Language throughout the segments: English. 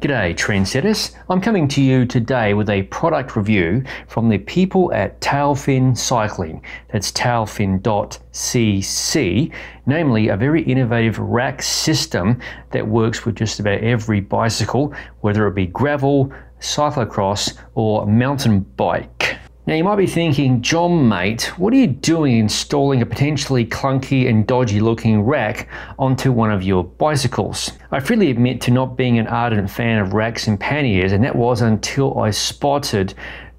G'day trendsetters, I'm coming to you today with a product review from the people at Tailfin Cycling. That's tailfin.cc, namely a very innovative rack system that works with just about every bicycle, whether it be gravel, cyclocross or mountain bike. Now you might be thinking, John mate, what are you doing installing a potentially clunky and dodgy looking rack onto one of your bicycles? I freely admit to not being an ardent fan of racks and panniers, and that was until I spotted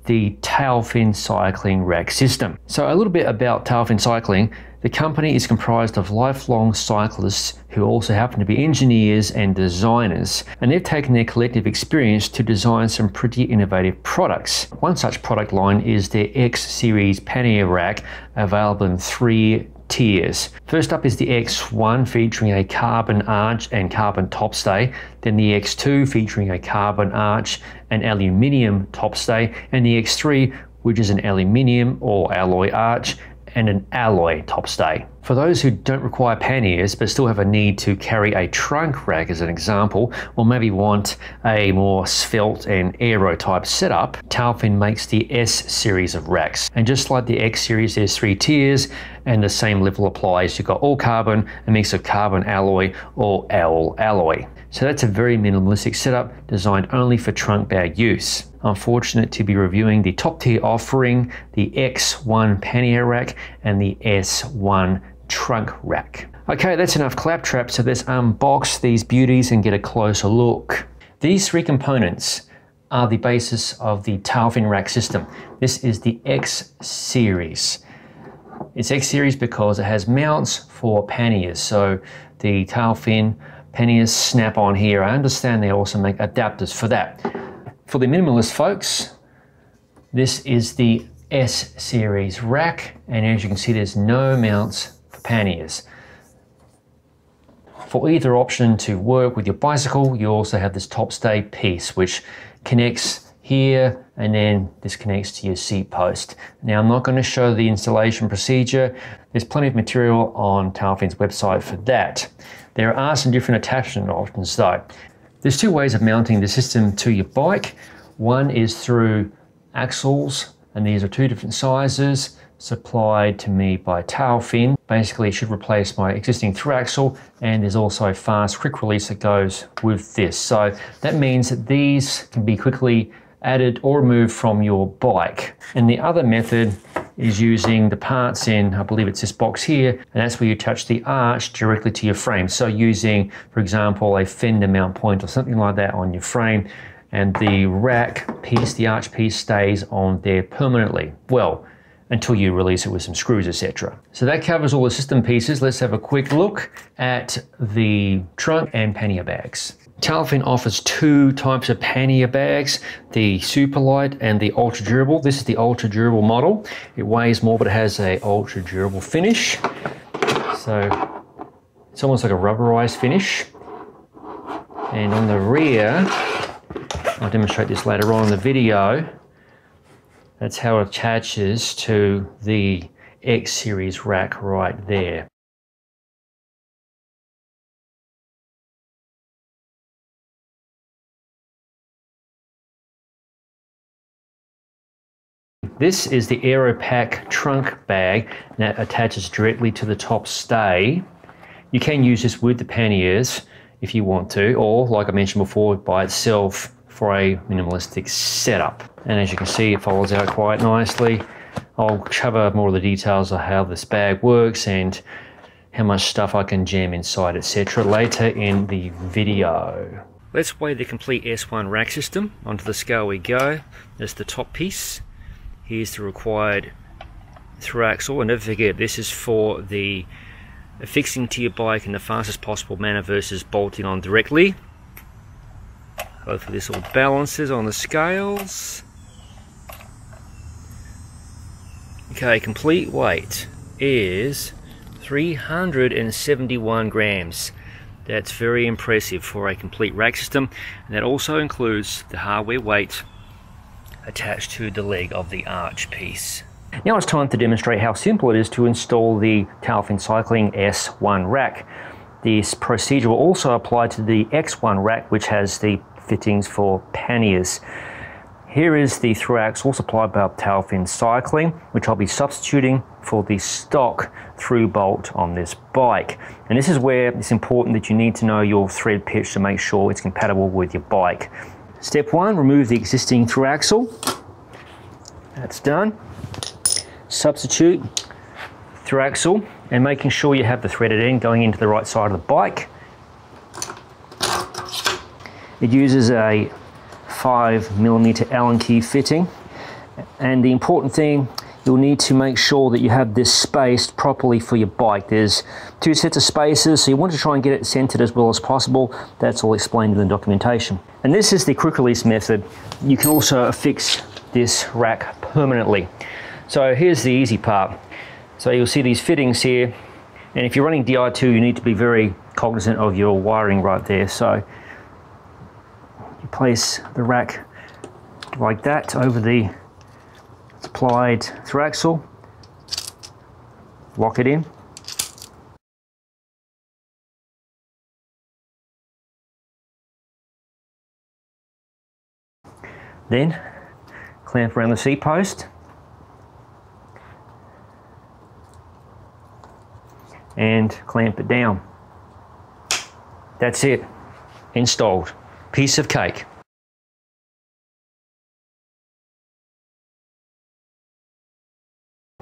the Tailfin Cycling rack system. So a little bit about Tailfin Cycling. The company is comprised of lifelong cyclists who also happen to be engineers and designers, and they've taken their collective experience to design some pretty innovative products. One such product line is their X Series pannier rack, available in 3 tiers. First up is the X1, featuring a carbon arch and carbon topstay, then the X2 featuring a carbon arch and aluminium topstay, and the X3, which is an aluminium or alloy arch and an alloy topstay. For those who don't require panniers but still have a need to carry a trunk rack as an example, or maybe want a more svelte and aero type setup, Tailfin makes the S series of racks. And just like the X series, there's 3 tiers and the same level applies. You've got all carbon, a mix of carbon alloy or all alloy. So that's a very minimalistic setup designed only for trunk bag use. I'm fortunate to be reviewing the top tier offering, the X1 pannier rack and the S1 trunk rack. Okay, that's enough claptrap, so let's unbox these beauties and get a closer look. These 3 components are the basis of the Tailfin rack system. This is the X series. It's X series because it has mounts for panniers. So the Tailfin panniers snap on here. I understand they also make adapters for that. For the minimalist folks, this is the S series rack, and as you can see, there's no mounts for panniers. For either option to work with your bicycle, you also have this top stay piece which connects here, and then this connects to your seat post. Now I'm not going to show the installation procedure. There's plenty of material on Tailfin's website for that. There are some different attachment options though. There's 2 ways of mounting the system to your bike. One is through axles, and these are 2 different sizes supplied to me by Tailfin. Basically it should replace my existing through axle, and there's also a fast quick release that goes with this. So that means that these can be quickly added or removed from your bike. And the other method is using the parts in, I believe it's this box here, and that's where you attach the arch directly to your frame. So using, for example, a fender mount point or something like that on your frame, and the rack piece, the arch piece, stays on there permanently. Well, until you release it with some screws, etc. So that covers all the system pieces. Let's have a quick look at the trunk and pannier bags. Tailfin offers 2 types of pannier bags, the super light and the ultra durable. This is the ultra durable model. It weighs more, but it has a ultra durable finish. So it's almost like a rubberized finish. And on the rear, I'll demonstrate this later on in the video, that's how it attaches to the X series rack right there. This is the Aeropack trunk bag that attaches directly to the top stay. You can use this with the panniers if you want to, or like I mentioned before, by itself for a minimalistic setup. And as you can see, it folds out quite nicely. I'll cover more of the details of how this bag works and how much stuff I can jam inside, etc. later in the video. Let's weigh the complete S1 rack system. Onto the scale we go. There's the top piece. Here's the required through axle, and never forget, this is for the affixing to your bike in the fastest possible manner versus bolting on directly. Hopefully this all balances on the scales. Okay, complete weight is 371 grams. That's very impressive for a complete rack system, and that also includes the hardware weight attached to the leg of the arch piece. Now it's time to demonstrate how simple it is to install the Tailfin Cycling S1 rack. This procedure will also apply to the X1 rack, which has the fittings for panniers. Here is the through axle supplied by Tailfin Cycling, which I'll be substituting for the stock through bolt on this bike. And this is where it's important that you need to know your thread pitch to make sure it's compatible with your bike. Step 1, remove the existing through axle. That's done. Substitute through axle and making sure you have the threaded end going into the right side of the bike. It uses a 5mm Allen key fitting, and the important thing, you'll need to make sure that you have this spaced properly for your bike. There's 2 sets of spacers, so you want to try and get it centered as well as possible. That's all explained in the documentation. And this is the quick release method. You can also affix this rack permanently. So here's the easy part. So you'll see these fittings here, and if you're running Di2, you need to be very cognizant of your wiring right there. So you place the rack like that over the supplied through axle, lock it in, then clamp around the seat post and clamp it down. That's it, installed. Piece of cake.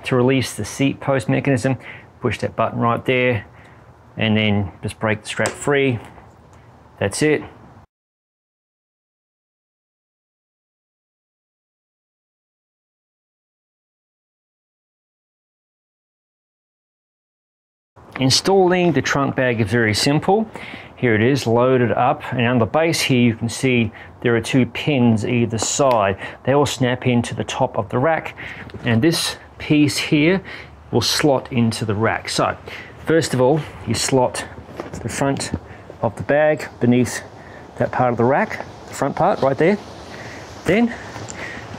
To release the seat post mechanism, push that button right there and then just break the strap free. That's it. Installing the trunk bag is very simple. Here it is, loaded up, and on the base here you can see there are 2 pins either side. They all snap into the top of the rack, and this piece here will slot into the rack. So first of all, you slot the front of the bag beneath that part of the rack, the front part right there. Then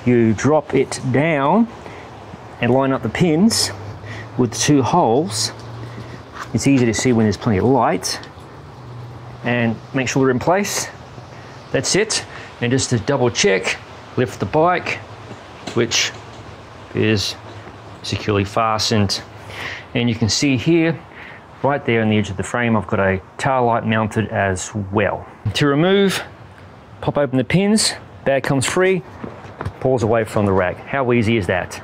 you drop it down and line up the pins with the 2 holes. It's easy to see when there's plenty of light, and make sure they're in place. That's it. And just to double check, lift the bike, which is securely fastened. And you can see here, right there on the edge of the frame, I've got a tail light mounted as well. To remove, pop open the pins, bag comes free, pulls away from the rack. How easy is that?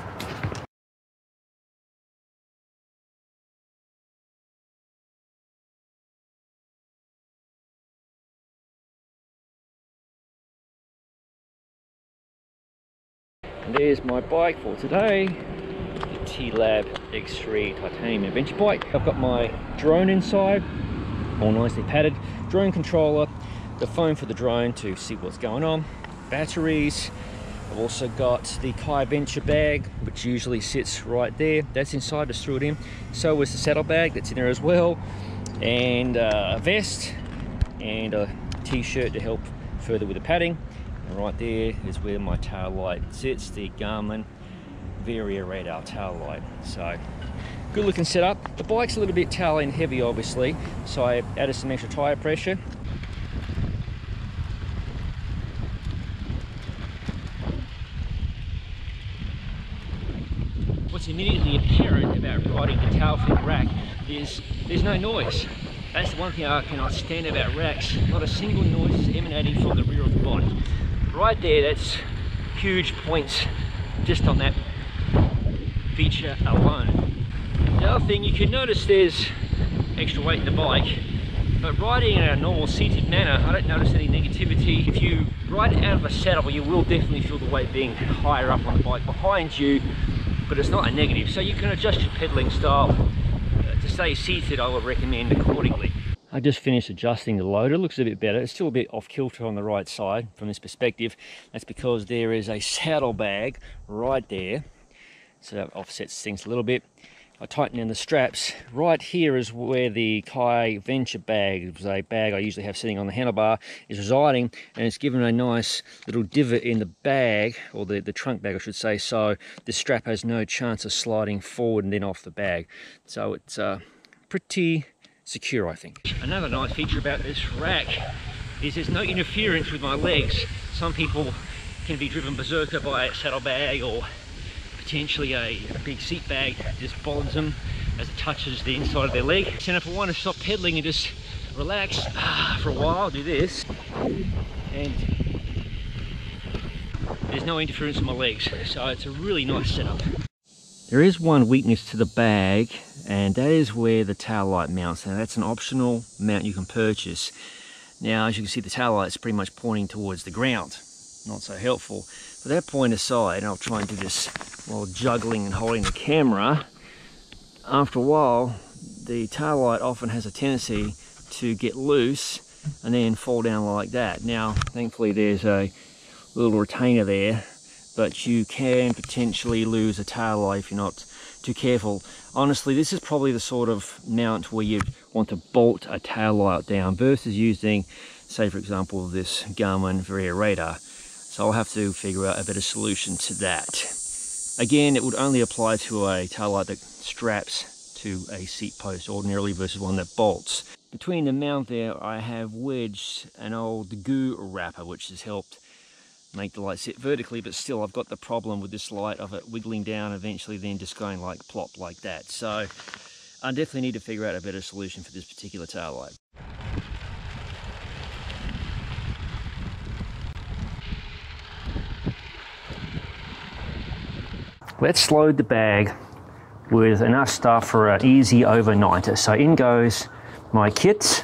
And there's my bike for today, the T-Lab X3 Titanium Adventure Bike. I've got my drone inside, all nicely padded, drone controller, the phone for the drone to see what's going on, batteries. I've also got the Kai Venture bag, which usually sits right there. That's inside, just threw it in. So is the saddle bag, that's in there as well, and a vest and a t-shirt to help further with the padding. And right there is where my tail light sits, the Garmin Varia radar tail light. So good looking setup. The bike's a little bit tail end heavy obviously, so I added some extra tire pressure. What's immediately apparent about riding the Tailfin rack is there's no noise. That's the one thing I cannot stand about racks. Not a single noise is emanating from the rear of the bike. Right there, that's huge points just on that feature alone. The other thing, you can notice there's extra weight in the bike, but riding in a normal seated manner, I don't notice any negativity. If you ride it out of a saddle, you will definitely feel the weight being higher up on the bike behind you, but it's not a negative. So you can adjust your pedaling style. To stay seated, I would recommend accordingly. I just finished adjusting the loader. It looks a bit better. It's still a bit off kilter on the right side from this perspective. That's because there is a saddle bag right there, so that offsets things a little bit. I tighten in the straps. Right here is where the Kai Venture bag, it was a bag I usually have sitting on the handlebar, is residing, and it's given a nice little divot in the bag, or the trunk bag I should say, so the strap has no chance of sliding forward and then off the bag. So it's pretty secure, I think. Another nice feature about this rack is there's no interference with my legs. Some people can be driven berserker by a saddlebag or potentially a big seat bag just bothers them as it touches the inside of their leg. So if I want to stop pedaling and just relax for a while, do this, and there's no interference with my legs, so it's a really nice setup. There is one weakness to the bag, and that is where the tail light mounts. Now that's an optional mount you can purchase. Now as you can see, the tail light's pretty much pointing towards the ground, not so helpful. But that point aside, and I'll try and do this while juggling and holding the camera, after a while the tail light often has a tendency to get loose and then fall down like that. Now thankfully there's a little retainer there, but you can potentially lose a tail light if you're not too careful. Honestly, this is probably the sort of mount where you'd want to bolt a tail light down versus using, say for example, this Garmin Varia radar. So I'll have to figure out a better solution to that. Again, it would only apply to a tail light that straps to a seat post ordinarily versus one that bolts. Between the mount there, I have wedged an old goo wrapper, which has helped make the light sit vertically, but still I've got the problem with this light of it wiggling down, eventually then just going like plop like that. So I definitely need to figure out a better solution for this particular tail light. Let's load the bag with enough stuff for an easy overnighter. So in goes my kit,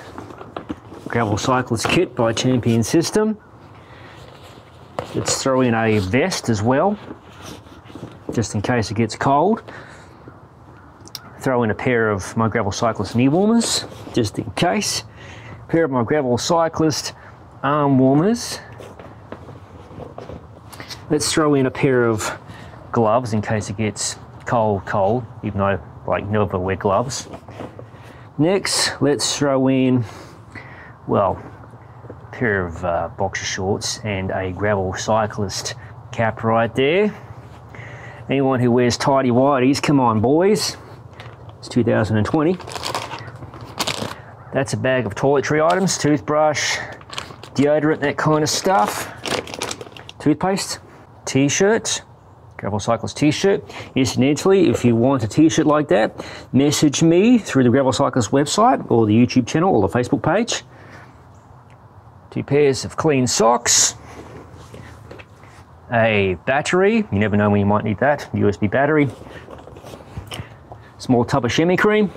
Gravel Cyclist Kit by Champion System. Let's throw in a vest as well, just in case it gets cold. Throw in a pair of my Gravel Cyclist knee warmers, just in case. A pair of my Gravel Cyclist arm warmers. Let's throw in a pair of gloves in case it gets cold, even though I never wear gloves. Next, let's throw in, well, a pair of boxer shorts and a Gravel Cyclist cap right there. Anyone who wears tidy whities, come on boys, it's 2020. That's a bag of toiletry items, toothbrush, deodorant, that kind of stuff, toothpaste, t-shirt, Gravel Cyclist t-shirt. Incidentally, if you want a t-shirt like that, message me through the Gravel Cyclist website or the YouTube channel or the Facebook page. 2 pairs of clean socks, a battery, you never know when you might need that, USB battery, small tub of chamois cream,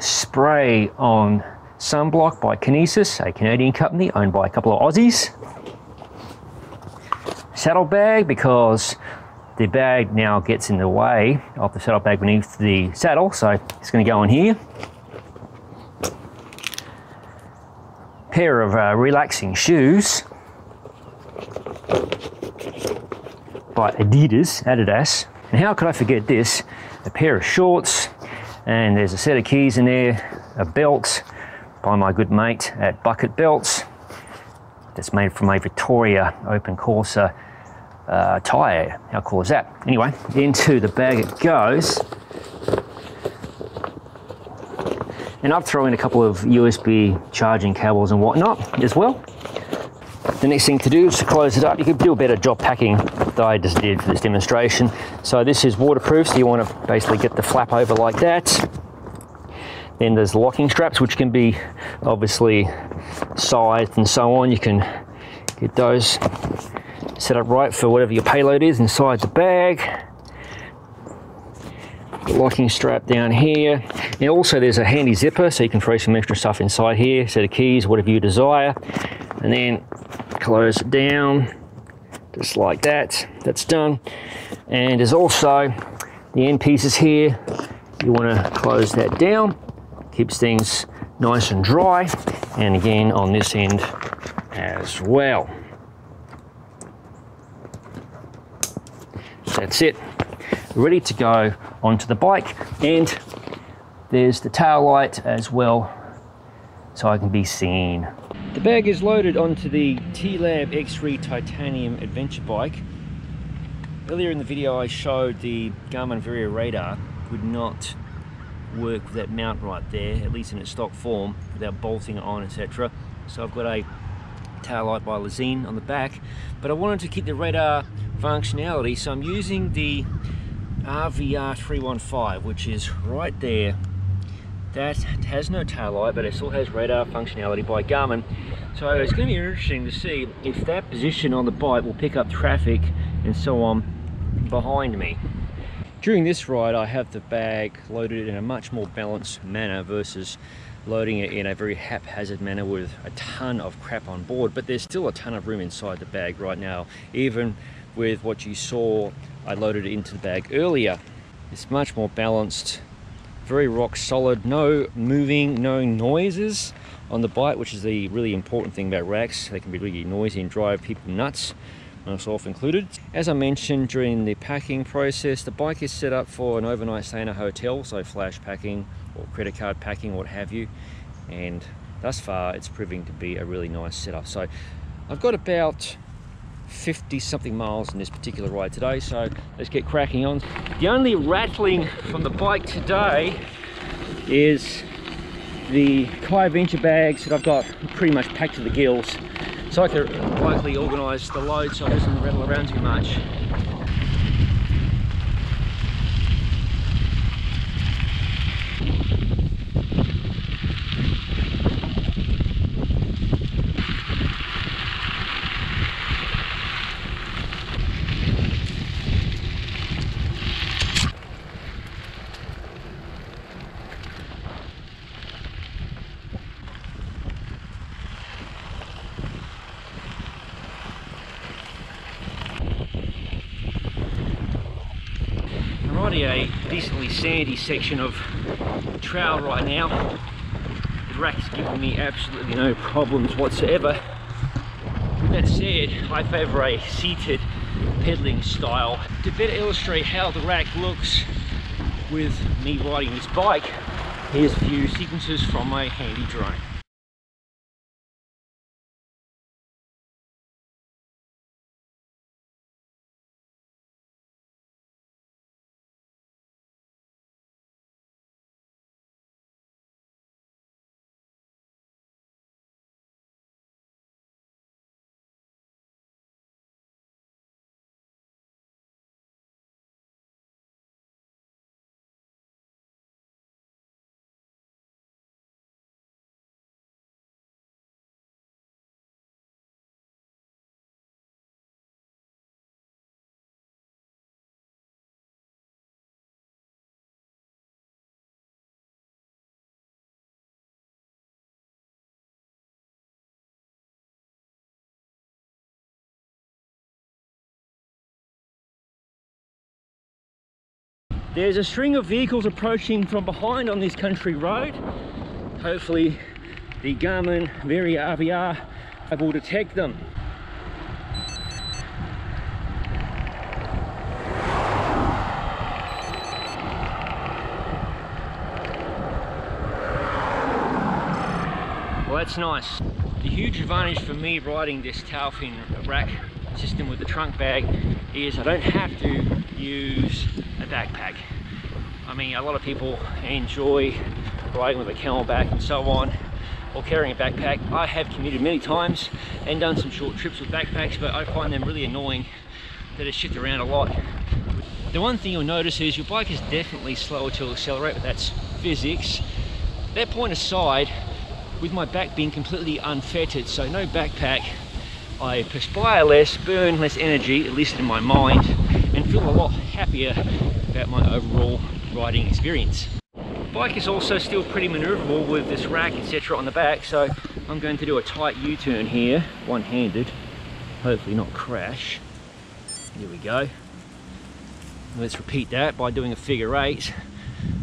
spray on sunblock by Kinesis, a Canadian company owned by a couple of Aussies. Saddlebag, because the bag now gets in the way of the saddlebag beneath the saddle, so it's going to go in here. Pair of relaxing shoes by Adidas. And how could I forget this? A pair of shorts, and there's a set of keys in there, a belt by my good mate at Bucket Belts. That's made from a Victoria Open Corsa tyre. How cool is that? Anyway, into the bag it goes. And I've thrown in a couple of USB charging cables and whatnot as well. The next thing to do is to close it up. You could do a better job packing than I just did for this demonstration. So this is waterproof, so you want to basically get the flap over like that. Then there's locking straps, which can be obviously sized and so on. You can get those set up right for whatever your payload is inside the bag. The locking strap down here. And also there's a handy zipper, so you can throw some extra stuff inside here, set of keys, whatever you desire. And then close it down, just like that. That's done. And there's also the end pieces here. You want to close that down. Keeps things nice and dry. And again on this end as well. That's it. Ready to go onto the bike. And there's the tail light as well, so I can be seen. The bag is loaded onto the T-Lab X3 Titanium adventure bike. Earlier in the video I showed the Garmin Varia radar would not work with that mount right there, at least in its stock form, without bolting it on, etc. So I've got a tail light by Lazine on the back, but I wanted to keep the radar functionality, so I'm using the RVR 315, which is right there. That has no tail light, but it still has radar functionality by Garmin. So it's going to be interesting to see if that position on the bike will pick up traffic and so on behind me. During this ride, I have the bag loaded in a much more balanced manner versus loading it in a very haphazard manner with a ton of crap on board, but there's still a ton of room inside the bag right now. Even with what you saw, I loaded it into the bag earlier. It's much more balanced, very rock solid, no moving, no noises on the bike, which is the really important thing about racks. They can be really noisy and drive people nuts, myself included. As I mentioned during the packing process, the bike is set up for an overnight stay in a hotel, so flash packing or credit card packing, what have you, and thus far it's proving to be a really nice setup. So I've got about 50 something miles in this particular ride today, so let's get cracking on. The only rattling from the bike today is the Kai Venture bags that I've got pretty much packed to the gills, so I can likely organise the load so it doesn't rattle around too much. A decently sandy section of trail right now. The rack's giving me absolutely no problems whatsoever. With that said, I favour a seated pedaling style. To better illustrate how the rack looks with me riding this bike, here's a few sequences from my handy drone. There's a string of vehicles approaching from behind on this country road. Hopefully the Garmin Vari RVR will detect them. Well, that's nice. The huge advantage for me riding this Tailfin rack system with the trunk bag is I don't have to use a backpack. I mean, a lot of people enjoy riding with a CamelBak and so on, or carrying a backpack. I have commuted many times and done some short trips with backpacks, but I find them really annoying that it's shift around a lot. The one thing you'll notice is your bike is definitely slower to accelerate, but that's physics. That point aside, with my back being completely unfettered, so no backpack, I perspire less, burn less energy, at least in my mind, and feel a lot happier about my overall riding experience. The bike is also still pretty maneuverable with this rack, etc. on the back, so I'm going to do a tight U-turn here, one-handed, hopefully not crash. Here we go. Let's repeat that by doing a figure eight,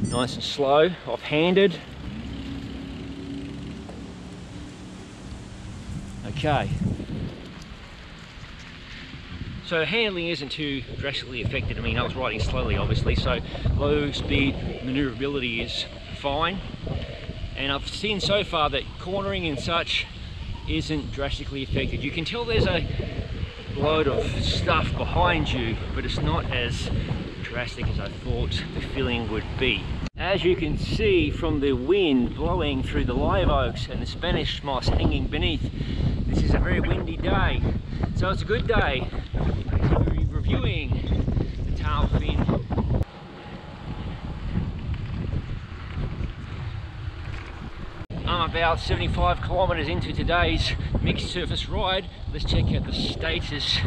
nice and slow, off-handed. Okay. So handling isn't too drastically affected. I mean, I was riding slowly obviously, so low speed maneuverability is fine. And I've seen so far that cornering and such isn't drastically affected. You can tell there's a load of stuff behind you, but it's not as drastic as I thought the feeling would be. As you can see from the wind blowing through the live oaks and the Spanish moss hanging beneath, this is a very windy day. So it's a good day to be reviewing the tail fin. I'm about 75 kilometers into today's mixed surface ride. Let's check out the status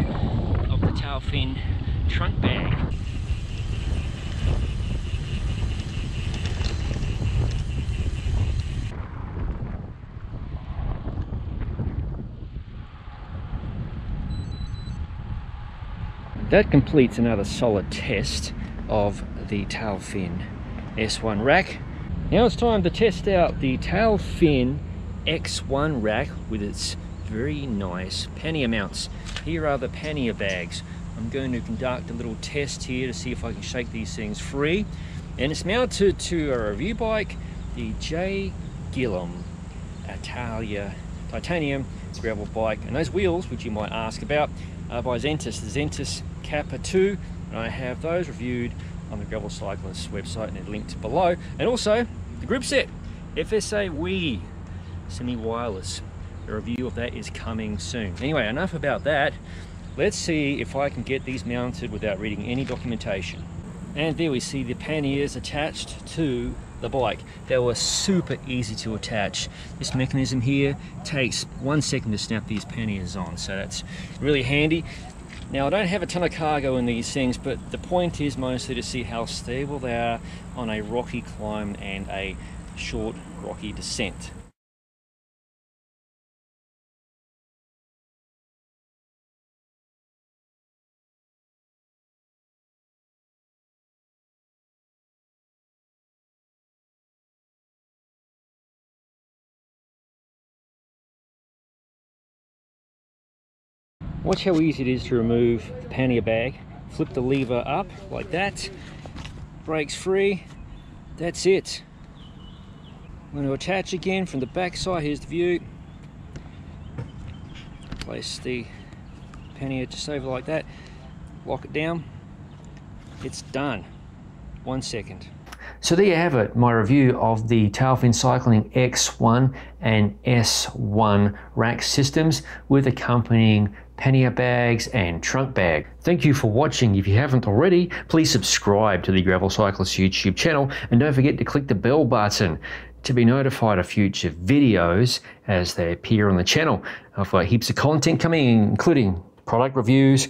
of the tail fin trunk bag. That completes another solid test of the tail fin S1 rack. Now it's time to test out the tail fin X1 rack with its very nice pannier mounts. Here are the pannier bags. I'm going to conduct a little test here to see if I can shake these things free. And it's mounted to a review bike, the J. Gillum Italia titanium gravel bike. And those wheels, which you might ask about, are by Zentis, the Zentis Kappa 2. And I have those reviewed on the Gravel Cyclist website and they're linked below. And also the grip set, FSA Wii semi-wireless. The review of that is coming soon. Anyway, enough about that. Let's see if I can get these mounted without reading any documentation. And there we see the panniers attached to the bike. They were super easy to attach. This mechanism here takes 1 second to snap these panniers on, so that's really handy. Now I don't have a ton of cargo in these things, but the point is mostly to see how stable they are on a rocky climb and a short rocky descent. Watch how easy it is to remove the pannier bag. Flip the lever up like that, brakes free, that's it. I'm going to attach again from the back side. Here's the view. Place the pannier just over like that, lock it down, it's done. 1 second. So there you have it, my review of the Tailfin Cycling X1 and S1 rack systems with accompanying pannier bags and trunk bag. Thank you for watching. If you haven't already, please subscribe to the Gravel Cyclist YouTube channel and don't forget to click the bell button to be notified of future videos as they appear on the channel. I've got heaps of content coming, including product reviews,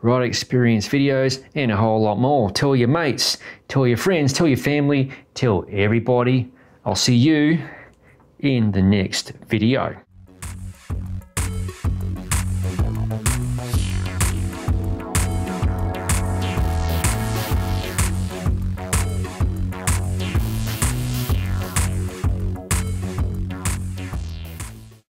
ride experience videos, and a whole lot more. Tell your mates, tell your friends, tell your family, tell everybody. I'll see you in the next video.